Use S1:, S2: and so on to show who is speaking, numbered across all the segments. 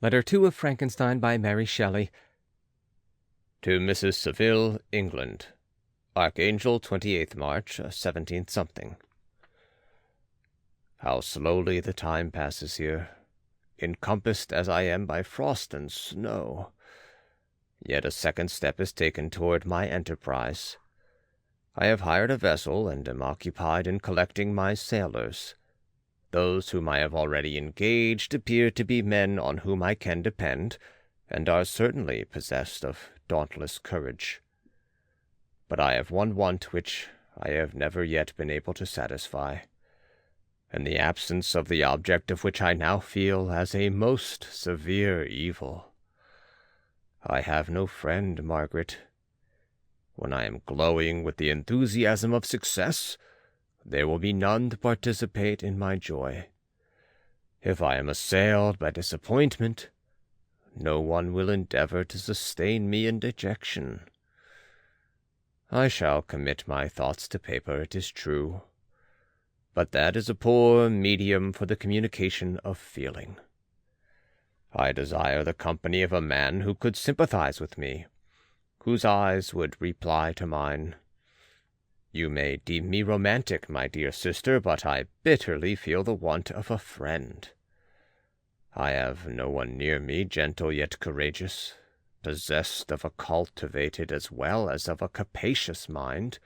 S1: Letter 2 of Frankenstein by Mary Shelley.
S2: To Mrs. Saville, England. Archangel, 28th March, 17th something. How slowly the time passes here, encompassed as I am by frost and snow. Yet a second step is taken toward my enterprise. I have hired a vessel, and am occupied in collecting my sailors. Those whom I have already engaged appear to be men on whom I can depend, and are certainly possessed of dauntless courage. But I have one want which I have never yet been able to satisfy. In the absence of the object of which I now feel as a most severe evil. I have no friend, Margaret. When I am glowing with the enthusiasm of success, there will be none to participate in my joy. If I am assailed by disappointment, no one will endeavour to sustain me in dejection. I shall commit my thoughts to paper, it is true, but that is a poor medium for the communication of feeling. I desire the company of a man who could sympathize with me, whose eyes would reply to mine. You may deem me romantic, my dear sister, but I bitterly feel the want of a friend. I have no one near me, gentle yet courageous, possessed of a cultivated as well as of a capacious mind,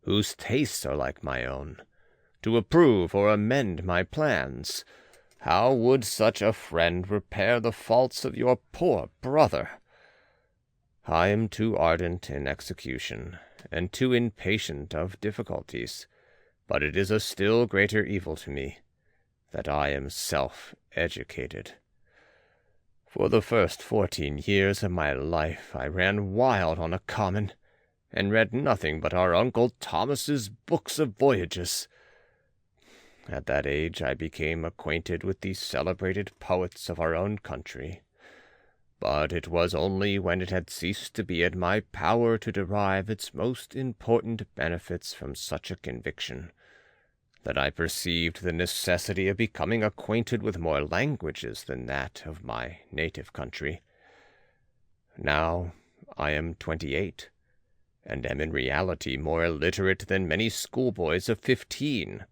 S2: whose tastes are like my own, to approve or amend my plans. How would such a friend repair the faults of your poor brother? I am too ardent in execution, and too impatient of difficulties, but it is a still greater evil to me that I am self-educated. For the first 14 years of my life I ran wild on a common, and read nothing but our Uncle Thomas's books of voyages. At that age I became acquainted with the celebrated poets of our own country, but it was only when it had ceased to be in my power to derive its most important benefits from such a conviction, that I perceived the necessity of becoming acquainted with more languages than that of my native country. Now I am 28, and am in reality more illiterate than many schoolboys of 15.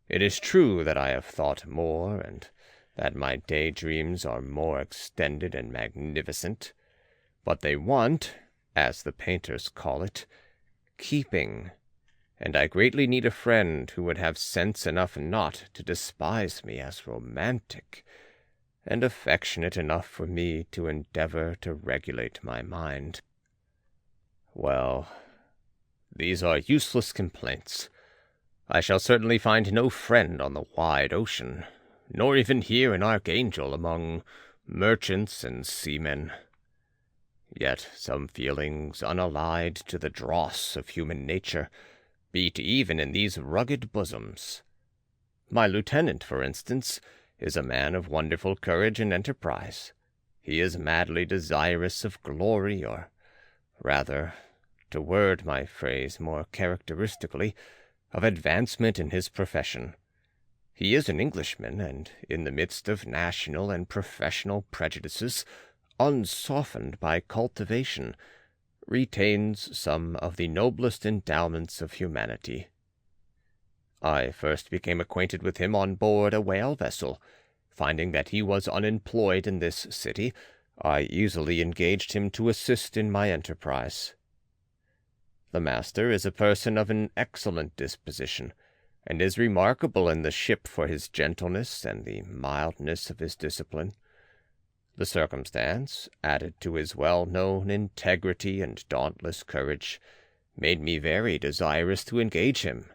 S2: It is true that I have thought more, and that my daydreams are more extended and magnificent, but they want, as the painters call it, keeping, and I greatly need a friend who would have sense enough not to despise me as romantic, and affectionate enough for me to endeavour to regulate my mind. Well, these are useless complaints. I shall certainly find no friend on the wide ocean, nor even here in Archangel among merchants and seamen. Yet some feelings unallied to the dross of human nature beat even in these rugged bosoms. My lieutenant, for instance, is a man of wonderful courage and enterprise. He is madly desirous of glory, or rather, to word my phrase more characteristically, of advancement in his profession. He is an Englishman, and in the midst of national and professional prejudices, unsoftened by cultivation, retains some of the noblest endowments of humanity. I first became acquainted with him on board a whale vessel. Finding that he was unemployed in this city, I easily engaged him to assist in my enterprise. The master is a person of an excellent disposition, and is remarkable in the ship for his gentleness and the mildness of his discipline. The circumstance, added to his well-known integrity and dauntless courage, made me very desirous to engage him.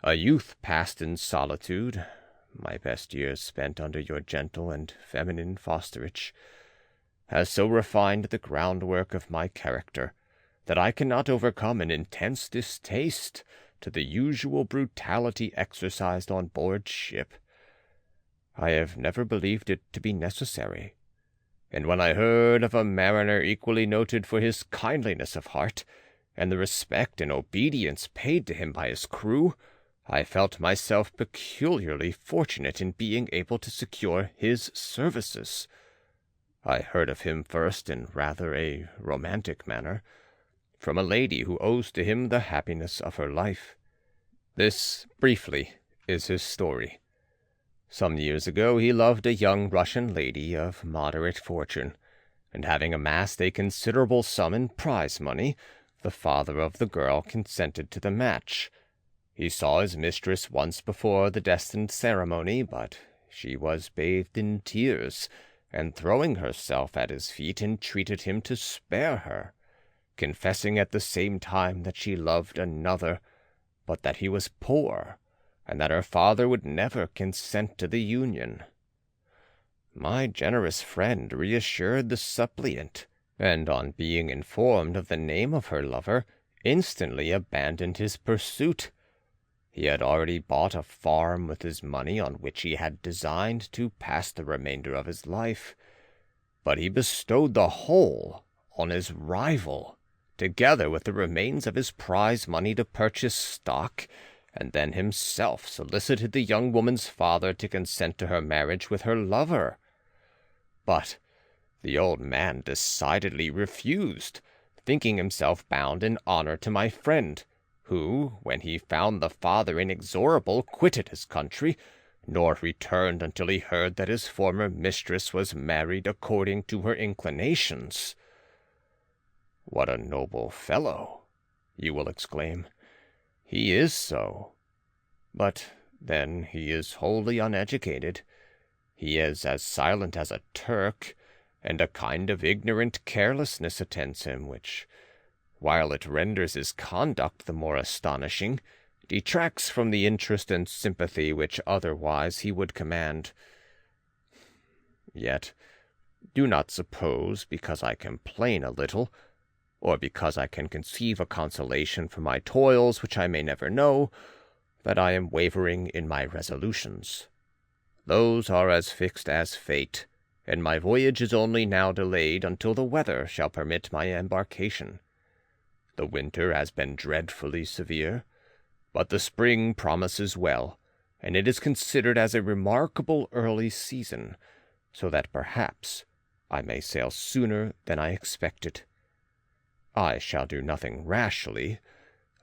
S2: A youth passed in solitude, my best years spent under your gentle and feminine fosterage, has so refined the groundwork of my character that I cannot overcome an intense distaste to the usual brutality exercised on board ship. I have never believed it to be necessary, and when I heard of a mariner equally noted for his kindliness of heart, and the respect and obedience paid to him by his crew, I felt myself peculiarly fortunate in being able to secure his services. I heard of him first in rather a romantic manner, from a lady who owes to him the happiness of her life. This, briefly, is his story. Some years ago he loved a young Russian lady of moderate fortune, and having amassed a considerable sum in prize money, the father of the girl consented to the match. He saw his mistress once before the destined ceremony, but she was bathed in tears, and throwing herself at his feet entreated him to spare her, confessing at the same time that she loved another, but that he was poor, and that her father would never consent to the union. My generous friend reassured the suppliant, and on being informed of the name of her lover, instantly abandoned his pursuit. He had already bought a farm with his money on which he had designed to pass the remainder of his life, but he bestowed the whole on his rival, together with the remains of his prize money to purchase stock, and then himself solicited the young woman's father to consent to her marriage with her lover. But the old man decidedly refused, thinking himself bound in honor to my friend, who, when he found the father inexorable, quitted his country, nor returned until he heard that his former mistress was married according to her inclinations. What a noble fellow, you will exclaim. He is so. But then he is wholly uneducated. He is as silent as a Turk, and a kind of ignorant carelessness attends him, which, while it renders his conduct the more astonishing, detracts from the interest and sympathy which otherwise he would command. Yet do not suppose, because I complain a little, or because I can conceive a consolation for my toils which I may never know, that I am wavering in my resolutions. Those are as fixed as fate, and my voyage is only now delayed until the weather shall permit my embarkation. The winter has been dreadfully severe, but the spring promises well, and it is considered as a remarkable early season, so that perhaps I may sail sooner than I expected. I shall do nothing rashly.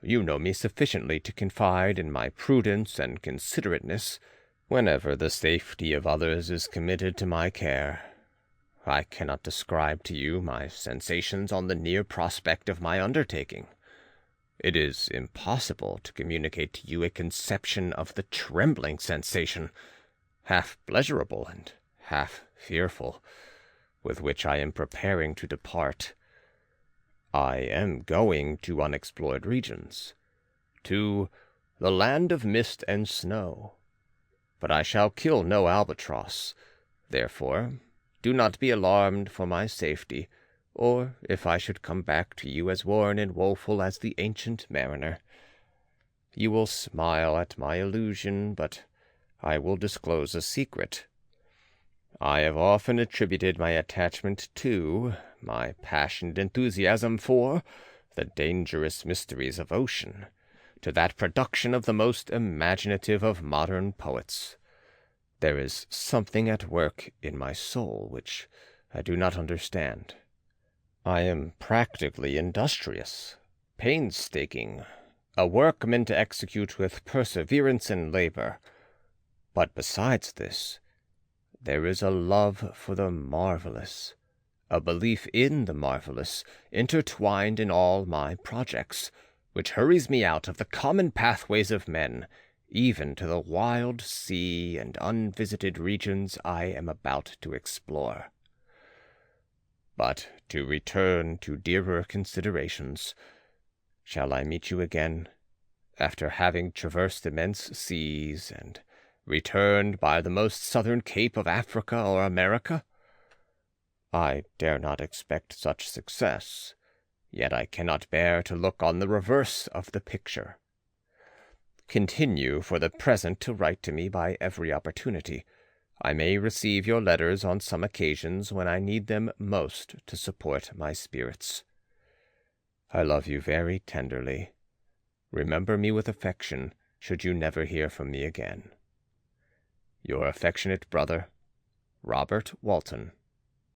S2: You know me sufficiently to confide in my prudence and considerateness whenever the safety of others is committed to my care. I cannot describe to you my sensations on the near prospect of my undertaking. It is impossible to communicate to you a conception of the trembling sensation, half pleasurable and half fearful, with which I am preparing to depart. I am going to unexplored regions, to the land of mist and snow, but I shall kill no albatross. Therefore, do not be alarmed for my safety, or if I should come back to you as worn and woeful as the ancient mariner. You will smile at my illusion, but I will disclose a secret. I have often attributed my attachment to, my passionate enthusiasm for, the dangerous mysteries of ocean, to that production of the most imaginative of modern poets. There is something at work in my soul which I do not understand. I am practically industrious, painstaking, a workman to execute with perseverance and labor. But besides this, there is a love for the marvelous, a belief in the marvelous, intertwined in all my projects, which hurries me out of the common pathways of men, even to the wild sea and unvisited regions I am about to explore. But to return to dearer considerations, shall I meet you again, after having traversed immense seas, and returned by the most southern cape of Africa or America? I dare not expect such success, yet I cannot bear to look on the reverse of the picture. Continue for the present to write to me by every opportunity. I may receive your letters on some occasions when I need them most to support my spirits. I love you very tenderly. Remember me with affection, should you never hear from me again. Your affectionate brother, Robert Walton.